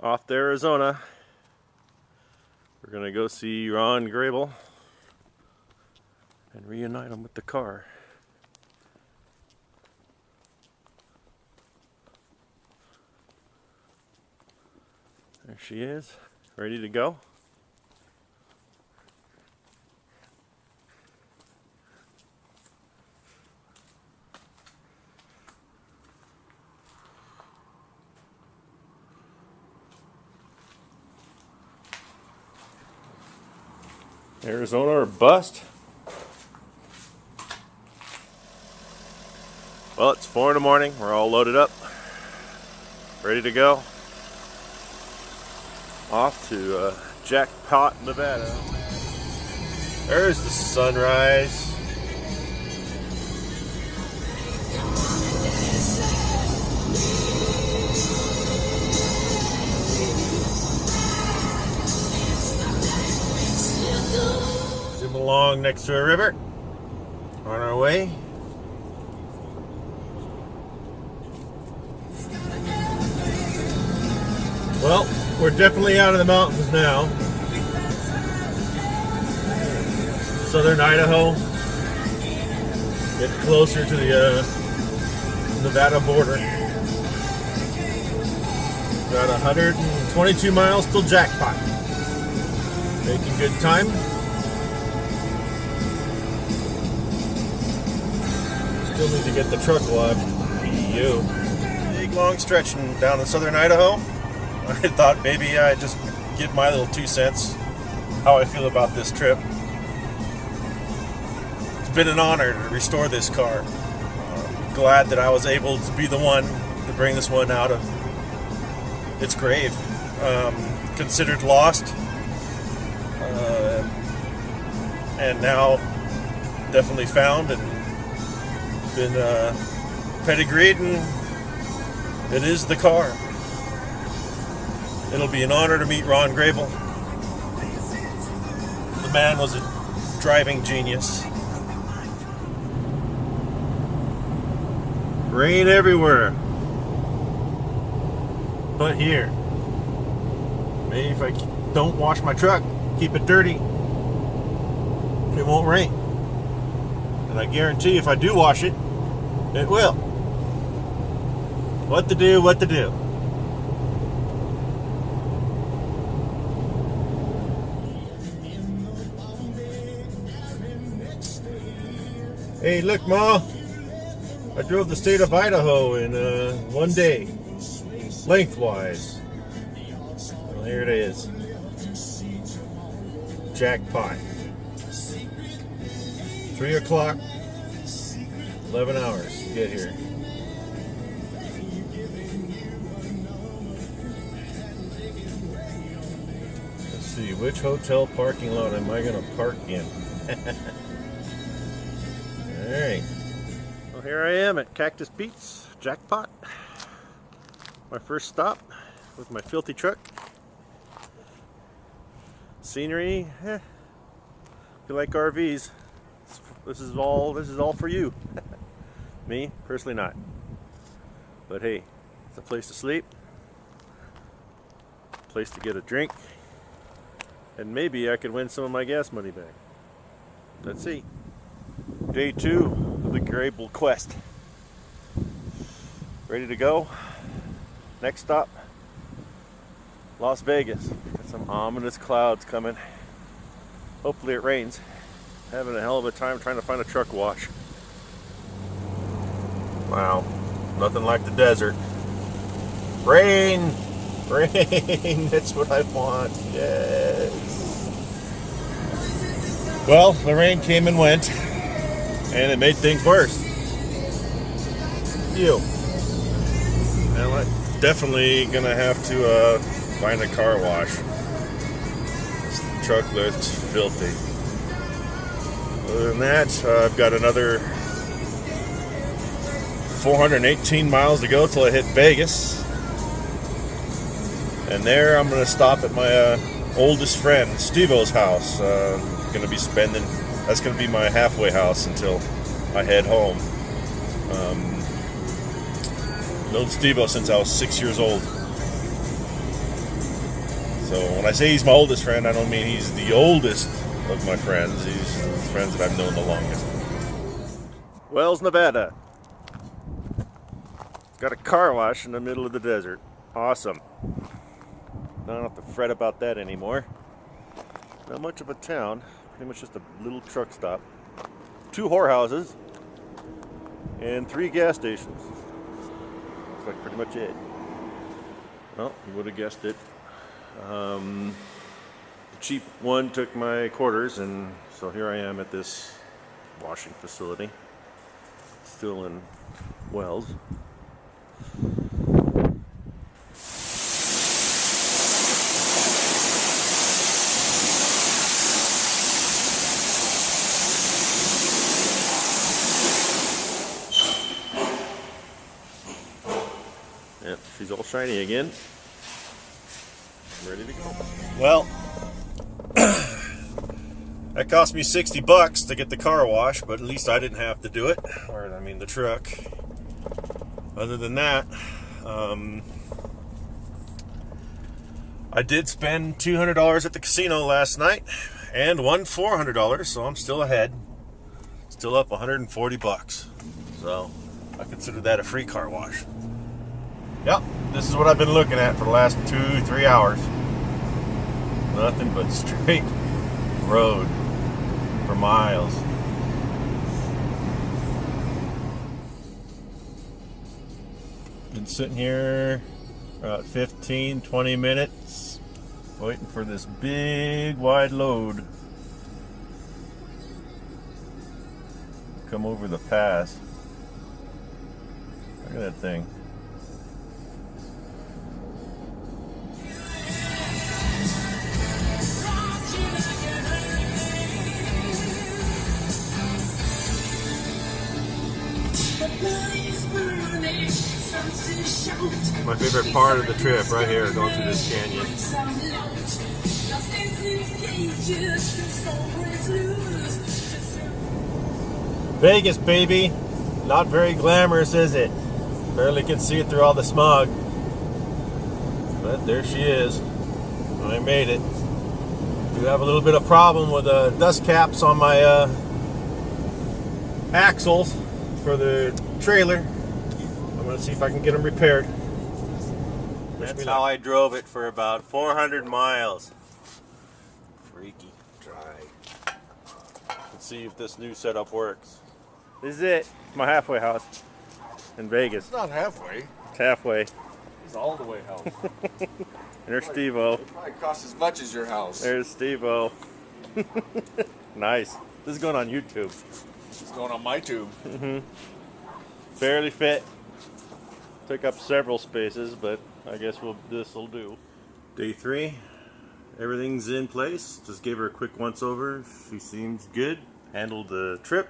Off to Arizona. We're gonna go see Ron Grable and reunite him with the car. There she is, ready to go. Arizona or bust? Well, it's 4 in the morning. We're all loaded up, ready to go. Off to Jackpot, Nevada. There's the sunrise. Zoom along next to a river. On our way. Well, we're definitely out of the mountains now. Southern Idaho. Get closer to the Nevada border. Got 122 miles till Jackpot. Making good time. Still need to get the truck washed. Big long stretch down in southern Idaho. I thought maybe I'd just give my little 2 cents how I feel about this trip. It's been an honor to restore this car. Glad that I was able to be the one to bring this one out of its grave. Considered lost. And now definitely found and been pedigreed, and it is the car. It'll be an honor to meet Ron Grable. The man was a driving genius. Rain everywhere, but here. Maybe if I don't wash my truck, keep it dirty, it won't rain. And I guarantee if I do wash it, it will. What to do, what to do. Hey, look, Ma. I drove the state of Idaho in one day, lengthwise. Well, here it is. Jackpot. 3 o'clock, 11 hours to get here. Let's see, which hotel parking lot am I going to park in? Alright. Well, here I am at Cactus Pete's Jackpot. My first stop with my filthy truck. Scenery, if you like RVs, this is all for you. Me, personally not. But hey, it's a place to sleep, a place to get a drink, and maybe I could win some of my gas money back. Let's see. Day 2 of the Grable quest. Ready to go. Next stop, Las Vegas. Got some ominous clouds coming. Hopefully it rains. Having a hell of a time trying to find a truck wash. Wow, nothing like the desert. Rain! Rain! That's what I want. Yes. Well, the rain came and went, and it made things worse. Well, I'm definitely gonna have to find a car wash. This truck looks filthy. Other than that, I've got another 418 miles to go till I hit Vegas. And there I'm going to stop at my oldest friend, Steve-O's house. Going to be spending, that's going to be my halfway house until I head home. Known Steve-O since I was 6 years old. So when I say he's my oldest friend, I don't mean he's the oldest of my friends. He's the friends that I've known the longest. Wells, Nevada. Got a car wash in the middle of the desert. Awesome. Don't have to fret about that anymore. Not much of a town. Pretty much just a little truck stop. 2 whorehouses. And 3 gas stations. Looks like pretty much it. Well, you would have guessed it. The cheap one took my quarters, and so here I am at this washing facility. Still in Wells. Yep, she's all shiny again. I'm ready to go. Well, that cost me $60 to get the car wash, but at least I didn't have to do it. Or, I mean, the truck. Other than that, I did spend $200 at the casino last night and won $400, so I'm still ahead. Still up $140. So I consider that a free car wash. Yep, this is what I've been looking at for the last 2-3 hours. Nothing but straight road for miles. Been sitting here about 15-20 minutes waiting for this big wide load come over the pass. Look at that thing. My favorite part of the trip right here, going through this canyon. Vegas, baby. Not very glamorous, is it? Barely can see it through all the smog. But there she is. I made it. Do have a little bit of problem with the dust caps on my axles for the trailer. I'm going to see if I can get them repaired. That's how I drove it for about 400 miles. Freaky dry. Let's see if this new setup works. This is it. It's my halfway house in Vegas. It's not halfway. It's halfway. It's all the way house. There's Steve-O. It probably costs as much as your house. There's Steve-O. Nice. This is going on YouTube. It's going on my tube. Barely fit. Took up several spaces, but I guess this will do. Day 3. Everything's in place. Just gave her a quick once over. She seems good. Handled the trip.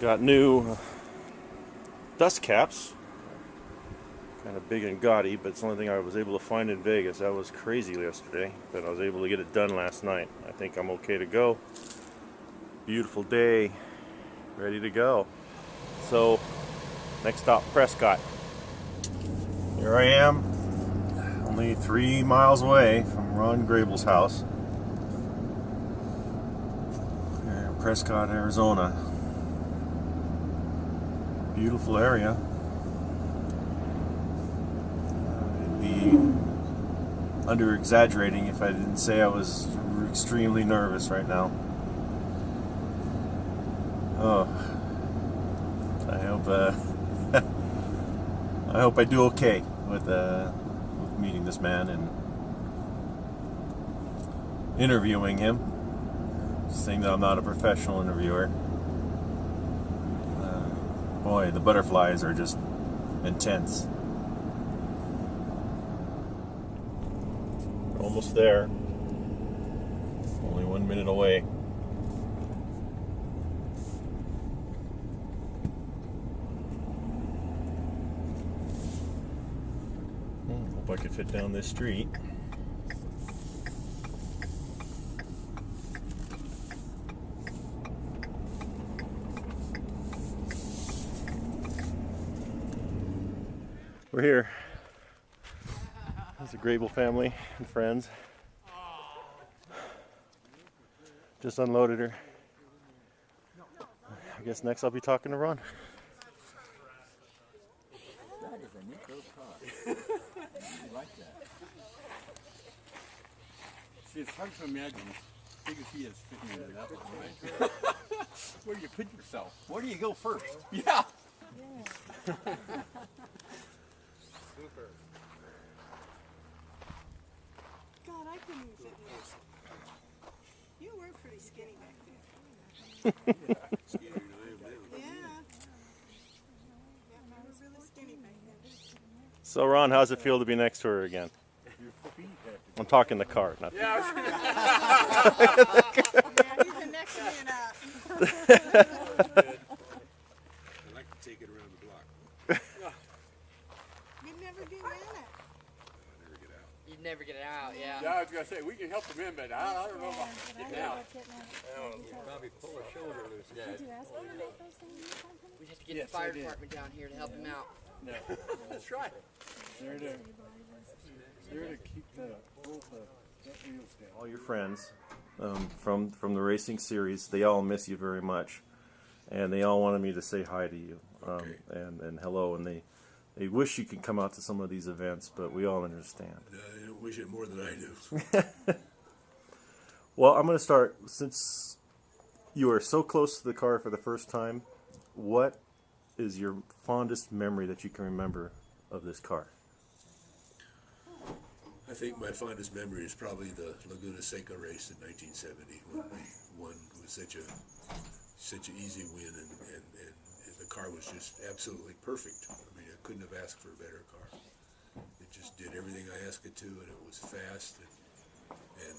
Got new dust caps. Kind of big and gaudy, but it's the only thing I was able to find in Vegas. That was crazy yesterday, but I was able to get it done last night. I think I'm okay to go. Beautiful day. Ready to go. So, next stop, Prescott. Here I am, only 3 miles away from Ron Grable's house. Here in Prescott, Arizona. Beautiful area. It'd be under-exaggerating if I didn't say I was extremely nervous right now. Oh, I hope I do okay with meeting this man and interviewing him. Saying that I'm not a professional interviewer. Boy, the butterflies are just intense. Almost there. Only 1 minute away. Hope I could fit down this street. We're here. There's the Grable family and friends. Just unloaded her. I guess next I'll be talking to Ron. That is a neat little car. I like that. See, it's hard to imagine, as big as he is, fitting into that one, right? Where do you put yourself? Where do you go first? Yeah! Super. God, I couldn't even fit in this. You were pretty skinny back then. Skinnier than I am now. Yeah. Yeah, you were really skinny back then. So Ron, how's it feel to be next to her again? I'm talking the car, not the Yeah, he's the next man up. I like to take it around the block. You'd never do that. I never get out. You'd never get it out, yeah. Yeah, I was going to say, we can help him in, but I don't know about getting out. Probably pull a shoulder loose. Yeah. We'd have to get the fire department down here to help him out. No. That's right. They're to keep the wheels down. all your friends from the racing series. They all miss you very much, and they all wanted me to say hi to you and hello. And they wish you could come out to some of these events, but we all understand. I wish it more than I do. Well, I'm going to start. Since you are so close to the car for the first time, what is your fondest memory that you can remember of this car? I think my fondest memory is probably the Laguna Seca race in 1970 when we won with such an easy win, and the car was just absolutely perfect. I mean, I couldn't have asked for a better car. It just did everything I asked it to, and it was fast, and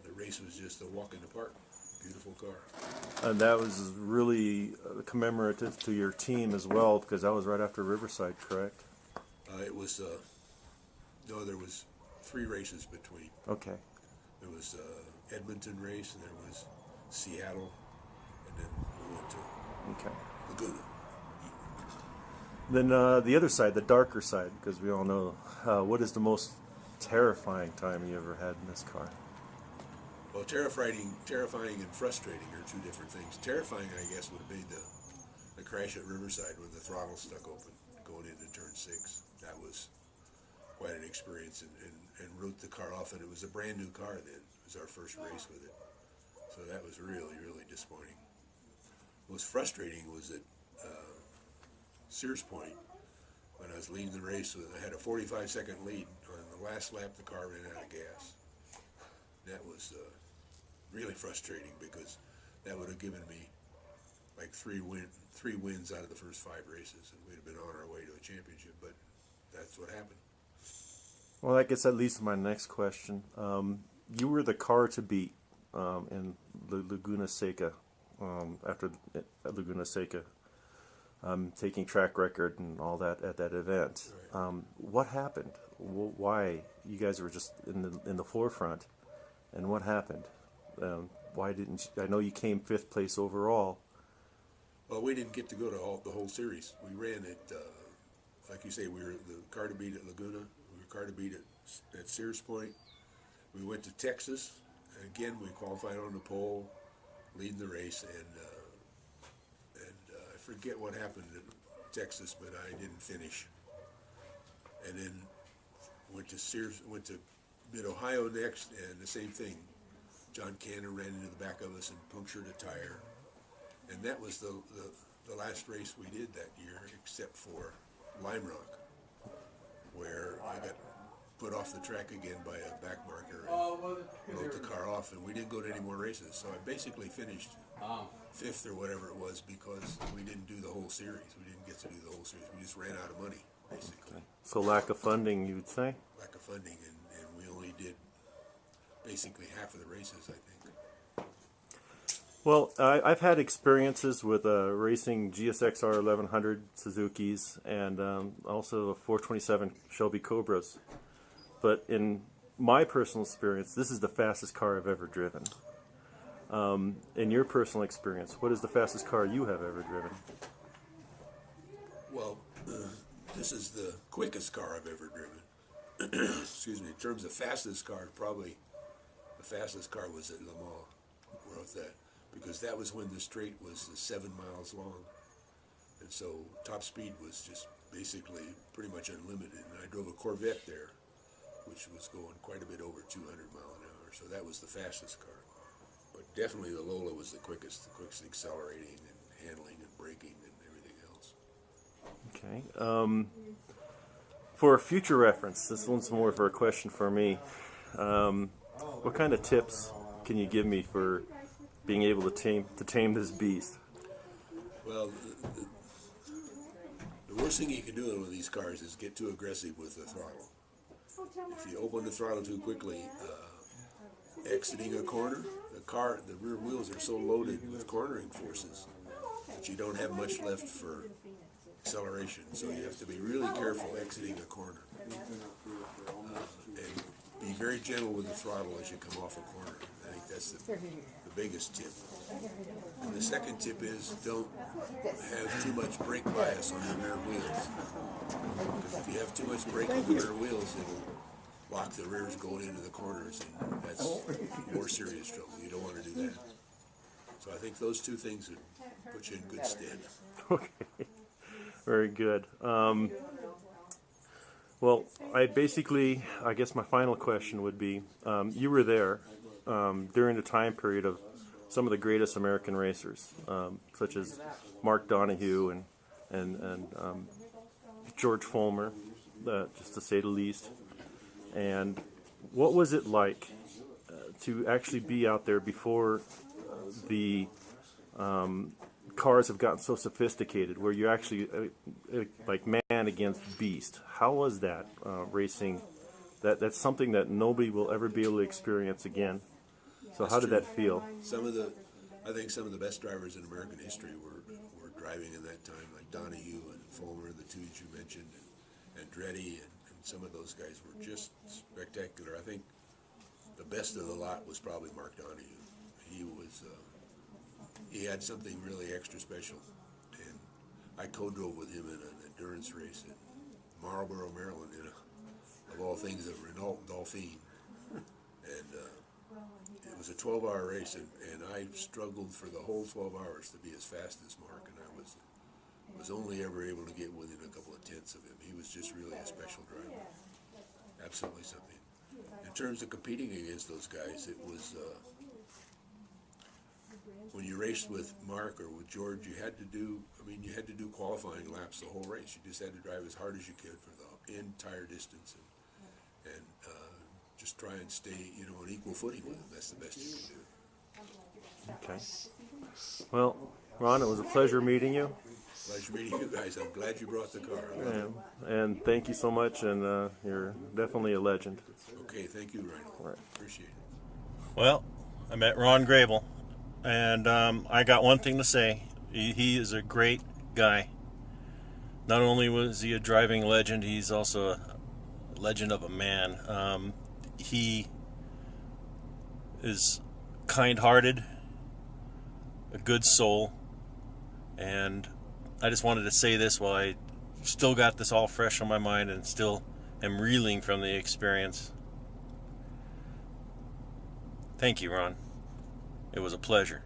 the race was just a walk in the park. Beautiful car. And that was really commemorative to your team as well, because that was right after Riverside, correct? It was no, there was 3 races between. Okay. There was Edmonton race, and there was Seattle, and then we went to Laguna. Then the other side, the darker side, because we all know, what is the most terrifying time you ever had in this car? Well, terrifying and frustrating are 2 different things. Terrifying, I guess, would have been the crash at Riverside when the throttle stuck open going into turn 6. That was quite an experience, and wrote the car off, and it was a brand new car then. It was our first race with it. So that was really, really disappointing. What was frustrating was at Sears Point, when I was leading the race, I had a 45-second lead. On the last lap, the car ran out of gas. That was really frustrating, because that would have given me like 3 wins out of the first 5 races, and we'd have been on our way to a championship, but that's what happened. Well, that gets at least my next question. You were the car to beat in Laguna Seca, after Laguna Seca, taking track record and all that at that event. Right. What happened? Why? You guys were just in the forefront, and what happened? Why didn't you, I know you came 5th place overall. Well, we didn't get to go to the whole series. We ran it, like you say, we were the car to beat at Laguna. We were car to beat at Sears Point. We went to Texas. And again, we qualified on the pole, leading the race, and I forget what happened in Texas, but I didn't finish. And then went to Mid-Ohio next, and the same thing. John Canner ran into the back of us and punctured a tire. And that was the last race we did that year, except for Lime Rock, where I got put off the track again by a back marker and wrote the car off, and we didn't go to any more races. So I basically finished 5th or whatever it was, because we didn't do the whole series. We didn't get to do the whole series. We just ran out of money, basically. So lack of funding, you would say? Lack of funding, and we only did basically half of the races, I think. Well, I've had experiences with racing GSXR 1100 Suzukis and also a 427 Shelby Cobras. But in my personal experience, this is the fastest car I've ever driven. In your personal experience, what is the fastest car you have ever driven? Well, this is the quickest car I've ever driven. excuse me, in terms of fastest car, probably the fastest car was at Le Mans. Wrote that because that was when the straight was 7 miles long, and so top speed was just basically pretty much unlimited. And I drove a Corvette there, which was going quite a bit over 200 mile an hour. So that was the fastest car. But definitely the Lola was the quickest accelerating and handling and braking and everything else. Okay. For future reference, this one's more for a question for me. What kind of tips can you give me for being able to tame this beast? Well, the worst thing you can do in one of these cars is get too aggressive with the throttle. If you open the throttle too quickly, exiting a corner, the rear wheels are so loaded with cornering forces that you don't have much left for acceleration. So you have to be really careful exiting a corner. And be very gentle with the throttle as you come off a corner. I think that's the biggest tip. And the second tip is don't have too much brake bias on the rear wheels. Because if you have too much brake on the rear wheels, it'll lock the rears going into the corners, and that's more serious trouble. You don't want to do that. So I think those two things would put you in good stead. Okay, very good. Well, I guess my final question would be, you were there during the time period of some of the greatest American racers, such as Mark Donohue and George Fulmer, just to say the least. And what was it like to actually be out there before the cars have gotten so sophisticated, where you're actually like man against beast? How was that racing? That's something that nobody will ever be able to experience again. So That's how did true. that feel? I think some of the best drivers in American history were driving in that time, like Donohue and Fulmer, the two that you mentioned, and Andretti, and some of those guys were just spectacular. I think the best of the lot was probably Mark Donohue. He had something really extra special, and I co-drove with him in an endurance race in Marlboro, Maryland, of all things, a Renault Dauphine, and it was a 12-hour race, and I struggled for the whole 12 hours to be as fast as Mark, and I was only ever able to get within a couple of tenths of him. He was just really a special driver, absolutely something. In terms of competing against those guys, it was when you raced with Mark or with George, you had to do qualifying laps the whole race. You just had to drive as hard as you could for the entire distance, and just try and stay, on equal footing with them. That's the best you can do. Okay. Well, Ron, it was a pleasure meeting you. Pleasure meeting you guys. I'm glad you brought the car. I love it. And thank you so much, and you're definitely a legend. Okay, thank you, Ryan. Right. Appreciate it. Well, I met Ron Grable, and I got one thing to say. He is a great guy. Not only was he a driving legend, he's also a legend of a man. He is kind-hearted, a good soul, and I just wanted to say this while I still got this all fresh on my mind and still am reeling from the experience. Thank you, Ron. It was a pleasure.